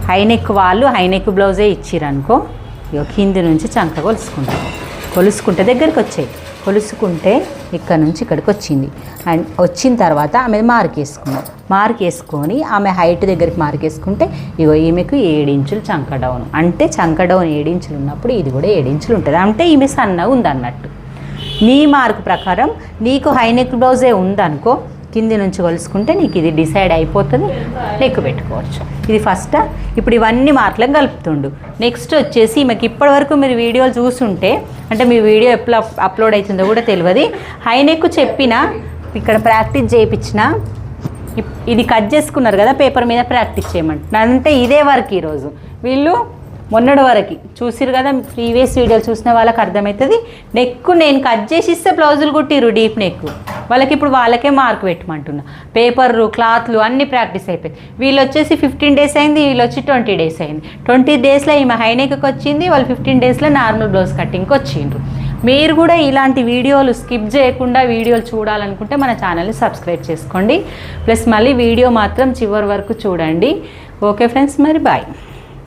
High neck వాళ్ళు high neck బ్లౌజే ఇచ్చిరనుకో, ఇక కింది నుంచి చంక కొలుసుకుంటే దగ్గరికి వచ్చాయి. కొలుసుకుంటే ఇక్కడ నుంచి ఇక్కడికి వచ్చింది. అండ్ వచ్చిన తర్వాత ఆమె మార్క్ వేసుకొని ఆమె హైట్ దగ్గరికి మార్క్ వేసుకుంటే ఇగో ఈమెకు 7 ఇంచులు చంక డౌన్. అంటే చంక డౌన్ 7 ఇంచులు ఉన్నప్పుడు ఇది కూడా 7 ఇంచులు ఉంటుంది. అంటే ఈమె సన్నగా ఉందన్నట్టు. నీ మార్క్ ప్రకారం నీకు హైనెక్ బ్లౌజే ఉందనుకో, కింది నుంచి కొలుసుకుంటే నీకు ఇది డిసైడ్ అయిపోతుంది, నెక్ పెట్టుకోవచ్చు. ఇది ఫస్ట్. ఇప్పుడు ఇవన్నీ మార్కులకు కలుపుతుండు. నెక్స్ట్ వచ్చేసి ఈమెకి ఇప్పటివరకు మీరు వీడియోలు చూస్తుంటే, అంటే మీ వీడియో ఎప్పుడు అప్లోడ్ అవుతుందో కూడా తెలియదు. హైనెక్ చెప్పిన ఇక్కడ ప్రాక్టీస్ చేయించిన, ఇది కట్ చేసుకున్నారు కదా పేపర్ మీద ప్రాక్టీస్ చేయమంటున్నా. అంటే ఇదే వరకు ఈరోజు వీళ్ళు మొన్నటి వరకు చూసిరు కదా, ప్రీవియస్ వీడియోలు చూసిన వాళ్ళకి అర్థమవుతుంది. నెక్ నేను కట్ చేసి ఇస్తే బ్లౌజులు కుట్టిరు డీప్ నెక్, వాళ్ళకి ఇప్పుడు వాళ్ళకే మార్క్ పెట్టమంటున్నా. పేపర్లు క్లాత్లు అన్నీ ప్రాక్టీస్ అయిపోయింది. వీళ్ళు వచ్చేసి 15 డేస్ అయింది, వీళ్ళు వచ్చి 20 డేస్ అయింది. 20 డేస్లో ఈమె హైనెక్కి వచ్చింది, వాళ్ళు 15 డేస్లో నార్మల్ బ్లౌజ్ కటింగ్కి వచ్చిండ్రు. మీరు కూడా ఇలాంటి వీడియోలు స్కిప్ చేయకుండా వీడియోలు చూడాలనుకుంటే మన ఛానల్ని సబ్స్క్రైబ్ చేసుకోండి. ప్లస్ మళ్ళీ వీడియో మాత్రం చివరి వరకు చూడండి. ఓకే ఫ్రెండ్స్, మరి బాయ్.